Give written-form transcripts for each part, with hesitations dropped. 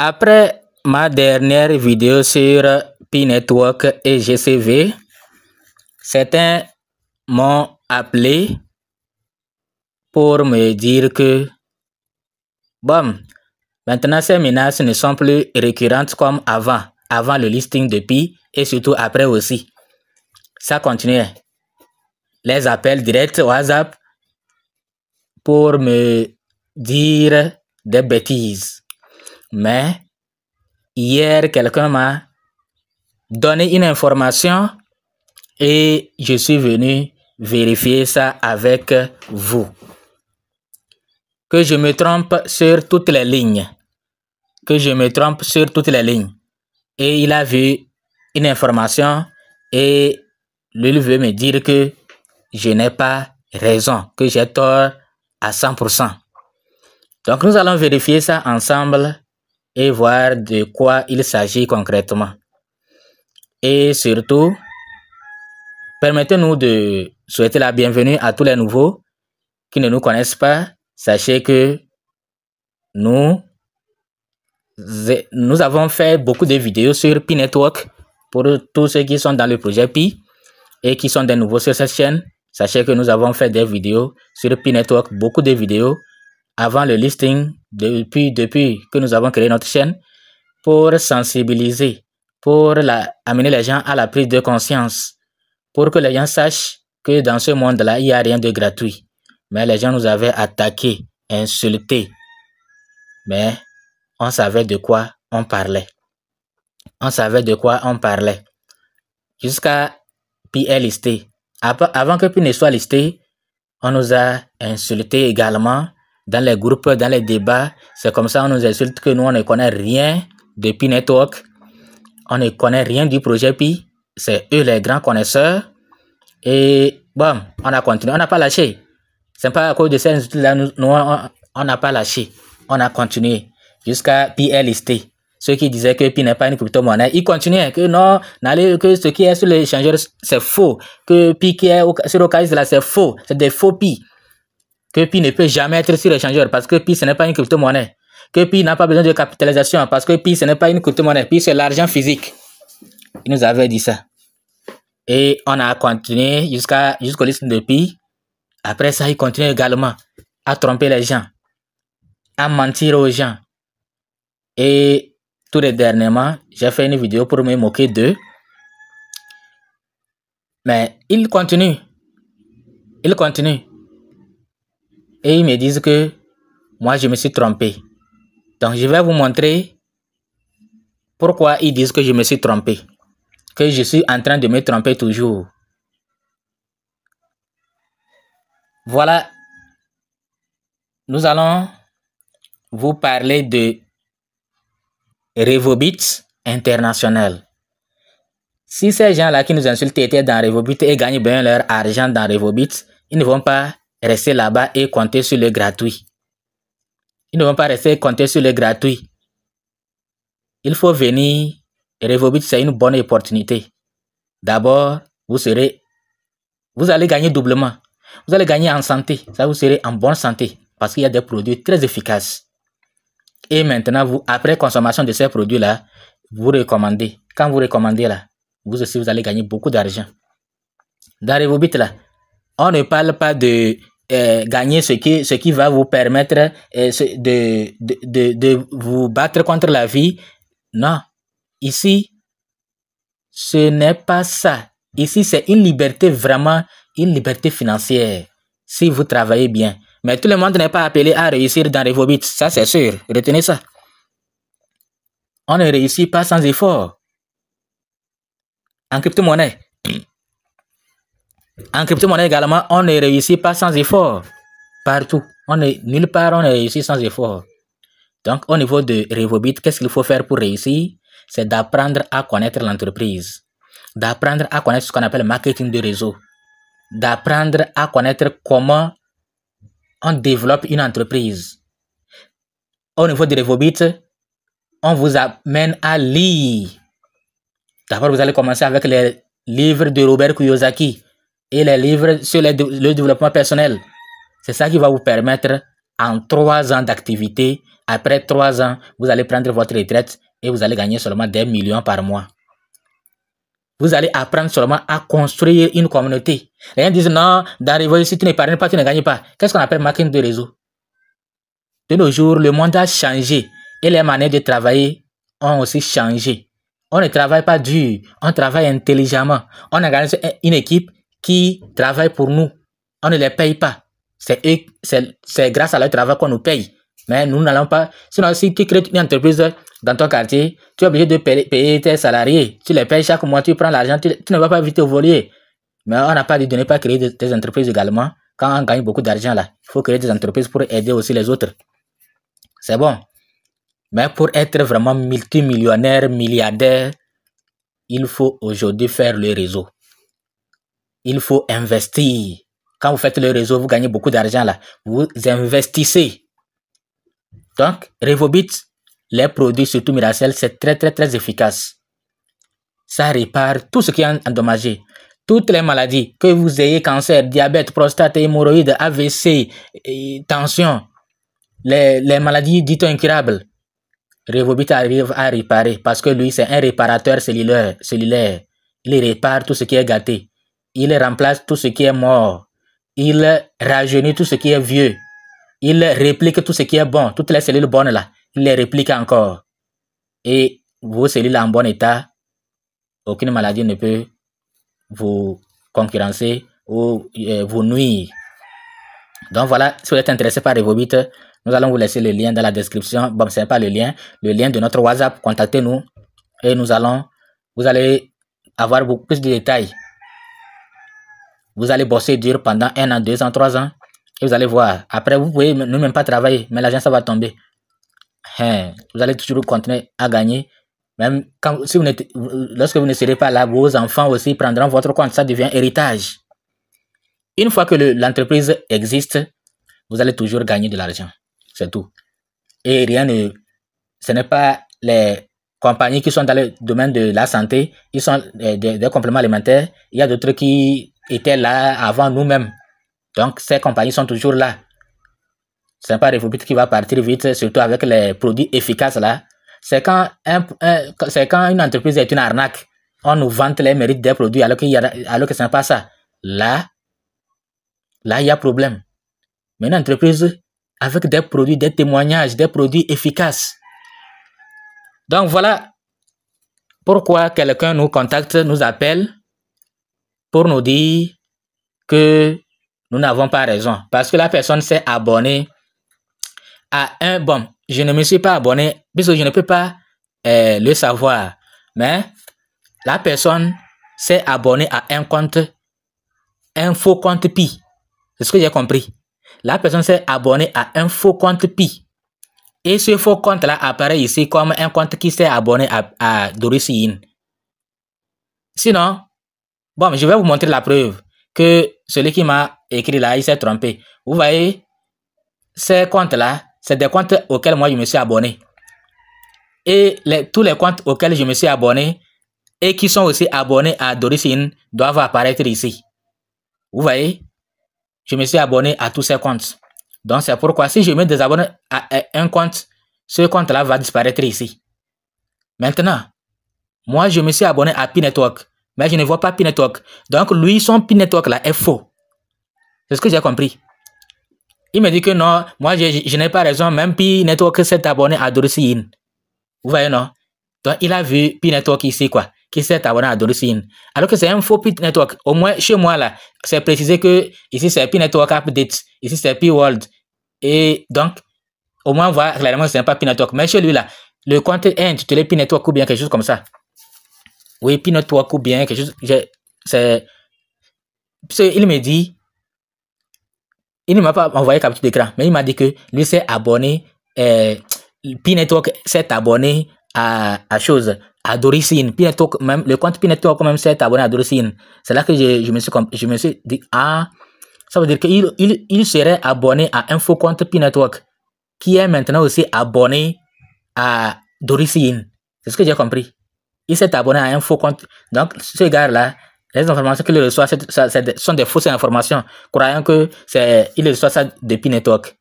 Après ma dernière vidéo sur P-Network et GCV, certains m'ont appelé pour me dire que bon, maintenant ces menaces ne sont plus récurrentes comme avant le listing de Pi et surtout après aussi. Ça continuait. Les appels directs WhatsApp pour me dire des bêtises. Mais hier, quelqu'un m'a donné une information et je suis venu vérifier ça avec vous. Que je me trompe sur toutes les lignes. Que je me trompe sur toutes les lignes. Et il a vu une information et lui veut me dire que je n'ai pas raison, que j'ai tort à 100%. Donc nous allons vérifier ça ensemble et voir de quoi il s'agit concrètement. Et surtout, permettez-nous de souhaiter la bienvenue à tous les nouveaux qui ne nous connaissent pas. Sachez que nous avons fait beaucoup de vidéos sur P-Network pour tous ceux qui sont dans le projet Pi et qui sont des nouveaux sur cette chaîne. Sachez que nous avons fait des vidéos sur P-Network, beaucoup de vidéos avant le listing, depuis que nous avons créé notre chaîne, pour sensibiliser, pour amener les gens à la prise de conscience, pour que les gens sachent que dans ce monde-là, il n'y a rien de gratuit. Mais les gens nous avaient attaqués, insultés. Mais on savait de quoi on parlait. On savait de quoi on parlait. Jusqu'à Pi est listé. Avant que Pi ne soit listé, on nous a insultés également dans les groupes, dans les débats. C'est comme ça on nous insulte que nous, on ne connaît rien de P-Network. On ne connaît rien du projet Pi. C'est eux les grands connaisseurs. Et bon, on a continué. On n'a pas lâché. C'est pas à cause de ces insultes-là, nous, on n'a pas lâché. On a continué jusqu'à Pi est listé. Ceux qui disaient que Pi n'est pas une crypto-monnaie, ils continuaient que non, que ce qui est sur l'échangeur, c'est faux. Que Pi qui est sur Ocasio, là, c'est faux. C'est des faux Pi. Que Pi ne peut jamais être sur l'échangeur parce que Pi, ce n'est pas une crypto-monnaie. Que Pi n'a pas besoin de capitalisation parce que Pi, ce n'est pas une crypto-monnaie. Pi, c'est l'argent physique. Ils nous avaient dit ça. Et on a continué jusqu'au listing de Pi. Après ça, ils continuent également à tromper les gens, à mentir aux gens. Et tout dernièrement, j'ai fait une vidéo pour me moquer d'eux. Mais ils continuent. Ils continuent. Et ils me disent que moi, je me suis trompé. Donc, je vais vous montrer pourquoi ils disent que je me suis trompé. Que je suis en train de me tromper toujours. Voilà. Nous allons vous parler de Revobit International. Si ces gens-là qui nous insultent étaient dans Revobit et gagnent bien leur argent dans Revobit, ils ne vont pas rester là-bas et compter sur le gratuit. Ils ne vont pas rester compter sur le gratuit. Il faut venir. Revobit, c'est une bonne opportunité. D'abord, vous allez gagner doublement. Vous allez gagner en santé. Ça, vous serez en bonne santé parce qu'il y a des produits très efficaces. Et maintenant, après consommation de ces produits-là, vous recommandez. Quand vous recommandez là, vous aussi, vous allez gagner beaucoup d'argent. Dans Revobit là, on ne parle pas de gagner ce qui va vous permettre de vous battre contre la vie. Non. Ici, ce n'est pas ça. Ici, c'est une liberté, vraiment une liberté financière. Si vous travaillez bien. Mais tout le monde n'est pas appelé à réussir dans Revobit. Ça, c'est sûr. Retenez ça. On ne réussit pas sans effort. En crypto-monnaie. En crypto-monnaie également, on ne réussit pas sans effort. Partout. Nulle part, on ne réussit sans effort. Donc, au niveau de Revobit, qu'est-ce qu'il faut faire pour réussir? C'est d'apprendre à connaître l'entreprise. D'apprendre à connaître ce qu'on appelle le marketing de réseau. D'apprendre à connaître comment on développe une entreprise. Au niveau de Revobit, on vous amène à lire. D'abord, vous allez commencer avec les livres de Robert Kiyosaki et les livres sur le développement personnel. C'est ça qui va vous permettre, en 3 ans d'activité, après 3 ans, vous allez prendre votre retraite et vous allez gagner seulement des millions par mois. Vous allez apprendre seulement à construire une communauté. Les gens disent non, dans Revolut, si tu n'épargnes pas, tu ne gagnes pas. Qu'est-ce qu'on appelle marketing de réseau? De nos jours, le monde a changé et les manières de travailler ont aussi changé. On ne travaille pas dur, on travaille intelligemment. On organise une équipe qui travaille pour nous. On ne les paye pas. C'est grâce à leur travail qu'on nous paye. Mais nous n'allons pas. Sinon, si tu crées une entreprise dans ton quartier, tu es obligé de payer tes salariés. Tu les payes chaque mois, tu prends l'argent, tu ne vas pas vite voler. Mais on n'a pas dit de ne pas créer des entreprises également. Quand on gagne beaucoup d'argent là, il faut créer des entreprises pour aider aussi les autres. C'est bon. Mais pour être vraiment multimillionnaire, milliardaire, il faut aujourd'hui faire le réseau. Il faut investir. Quand vous faites le réseau, vous gagnez beaucoup d'argent là. Vous investissez. Donc, Revobit, les produits, surtout Miracell, c'est très efficace. Ça répare tout ce qui est endommagé. Toutes les maladies, que vous ayez cancer, diabète, prostate, hémorroïdes, AVC, tension, les maladies dites incurables, Revobit arrive à réparer parce que lui, c'est un réparateur cellulaire. Il répare tout ce qui est gâté. Il remplace tout ce qui est mort. Il rajeunit tout ce qui est vieux. Il réplique tout ce qui est bon. Toutes les cellules bonnes là, il les réplique encore. Et vos cellules en bon état, aucune maladie ne peut vous concurrencer ou vous nuire. Donc voilà, si vous êtes intéressé par Revobit, nous allons vous laisser le lien dans la description. Bon, ce n'est pas le lien de notre WhatsApp. Contactez-nous et vous allez avoir beaucoup plus de détails. Vous allez bosser dur pendant 1 an, 2 ans, 3 ans et vous allez voir. Après, vous pouvez ne même pas travailler, mais l'argent, ça va tomber. Vous allez toujours continuer à gagner. Même lorsque vous ne serez pas là, vos enfants aussi prendront votre compte. Ça devient héritage. Une fois que l'entreprise existe, vous allez toujours gagner de l'argent. C'est tout. Et ce n'est pas les compagnies qui sont dans le domaine de la santé. Ils sont des compléments alimentaires. Il y a d'autres qui étaient là avant nous-mêmes. Donc, ces compagnies sont toujours là. Ce n'est pas Revobit qui va partir vite, surtout avec les produits efficaces là. C'est quand une entreprise est une arnaque. On nous vante les mérites des produits alors que ce n'est pas ça. Là, il y a problème. Mais une entreprise avec des produits, des témoignages, des produits efficaces. Donc voilà pourquoi quelqu'un nous contacte, nous appelle pour nous dire que nous n'avons pas raison. Parce que la personne s'est abonnée à un... Bon, je ne me suis pas abonné puisque je ne peux pas le savoir. Mais la personne s'est abonnée à un faux compte Pi. C'est ce que j'ai compris. La personne s'est abonnée à un faux compte Pi. Et ce faux compte-là apparaît ici comme un compte qui s'est abonné à Doris Yin. Sinon, bon, je vais vous montrer la preuve que celui qui m'a écrit là, il s'est trompé. Vous voyez, ces comptes-là, c'est des comptes auxquels moi je me suis abonné. Et tous les comptes auxquels je me suis abonné et qui sont aussi abonnés à Doris Yin doivent apparaître ici. Vous voyez? Je me suis abonné à tous ces comptes. Donc, c'est pourquoi si je me désabonne à un compte, ce compte-là va disparaître ici. Maintenant, moi, je me suis abonné à Pi Network, mais je ne vois pas Pi Network. Donc, lui, son Pi Network là est faux. C'est ce que j'ai compris. Il me dit que non, moi, je n'ai pas raison. Même Pi Network s'est abonné à Doris Yin. Vous voyez, non? Donc, il a vu Pi Network ici, quoi, qui s'est abonné à Doris Yin. Alors que c'est un faux Pi Network. Au moins, chez moi, là, c'est précisé que ici, c'est Pi Network Update. Ici, c'est Pi World. Et donc, au moins, on voit clairement que ce n'est pas Pi Network. Mais chez lui, là, le compte est intitulé Pi Network ou bien quelque chose comme ça. Oui, Pi Network ou bien quelque chose. Il me dit, il ne m'a pas envoyé capture d'écran, mais il m'a dit que lui s'est abonné, Pi Network s'est abonné à Doris Yin. Pi Network, même, le compte Pi Network même s'est abonné à Doris Yin. C'est là que je me suis dit, ah, ça veut dire qu'il serait abonné à un faux compte Pi Network qui est maintenant aussi abonné à Doris Yin. C'est ce que j'ai compris. Il s'est abonné à un faux compte. Donc, ce gars-là, les informations qu'il reçoit sont des fausses informations, croyant qu'il reçoit ça de Pi Network.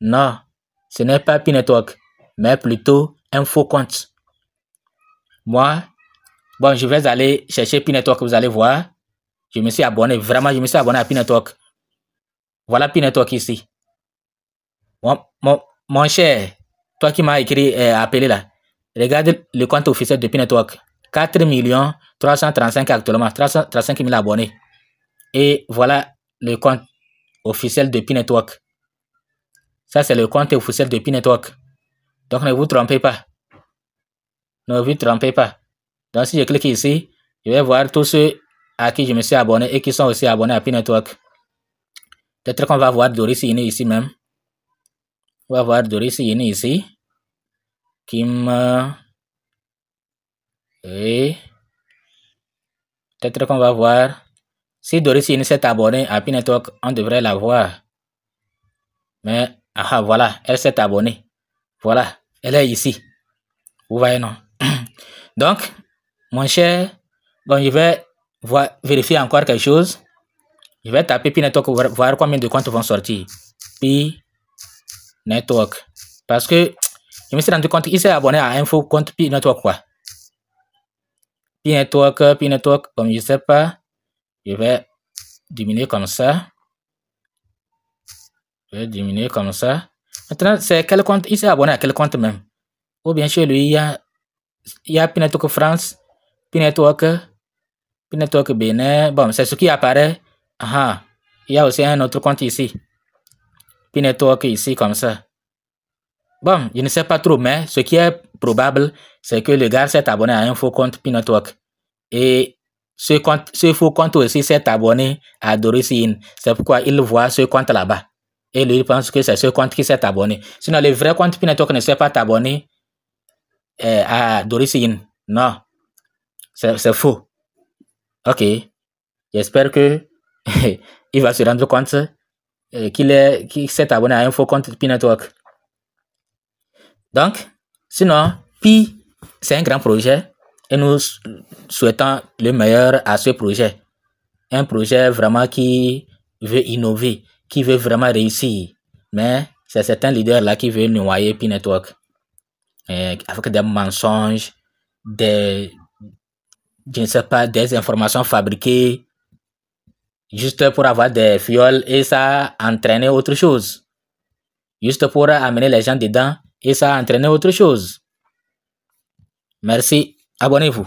Non, ce n'est pas P-Network, mais plutôt un faux compte. Moi, bon, je vais aller chercher P-Network, vous allez voir. Je me suis abonné, vraiment, je me suis abonné à P-Network. Voilà P-Network ici. Mon cher, toi qui m'as écrit, appelé là, regarde le compte officiel de P-Network. 4 335 actuellement, 335 000 abonnés. Et voilà le compte officiel de P-Network. Ça, c'est le compte officiel de P-Network. Donc, ne vous trompez pas. Ne vous trompez pas. Donc, si je clique ici, je vais voir tous ceux à qui je me suis abonné et qui sont aussi abonnés à P-Network. Peut-être qu'on va voir Doris Yini ici même. On va voir Doris Yini ici. Kim. Et peut-être qu'on va voir. Si Doris Yini s'est abonnée à P-Network, on devrait la voir. Mais, ah, voilà, elle s'est abonnée. Voilà, elle est ici. Vous voyez, non? Donc, mon cher, bon, je vais vérifier encore quelque chose. Je vais taper P-Network pour voir combien de comptes vont sortir. P-Network. Parce que je me suis rendu compte qu'il s'est abonné à un faux compte P-Network, quoi. P-Network, comme je ne sais pas, je vais diminuer comme ça. Je vais diminuer comme ça. Maintenant, c'est quel compte? Il s'est abonné à quel compte même? Ou bien chez lui, il y a P-Network France, P-Network Bénin. Bon, c'est ce qui apparaît. Ah, il y a aussi un autre compte ici. P-Network ici, comme ça. Bon, je ne sais pas trop, mais ce qui est probable, c'est que le gars s'est abonné à un faux compte P-Network. Et ce faux compte aussi s'est abonné à Doris Yini. C'est pourquoi il voit ce compte là-bas. Et lui, il pense que c'est ce compte qui s'est abonné. Sinon, le vrai compte P-Network ne s'est pas abonné à Doris Yini. Non, c'est faux. Ok, j'espère que il va se rendre compte qu'il s'est abonné à un faux compte P-Network. Donc, sinon, Pi, c'est un grand projet et nous souhaitons le meilleur à ce projet. Un projet vraiment qui veut innover, qui veut vraiment réussir. Mais c'est certains leaders là qui veulent noyer P-Network avec des mensonges, je ne sais pas, des informations fabriquées juste pour avoir des fioles et ça entraîner autre chose. Juste pour amener les gens dedans et ça entraîner autre chose. Merci. Abonnez-vous.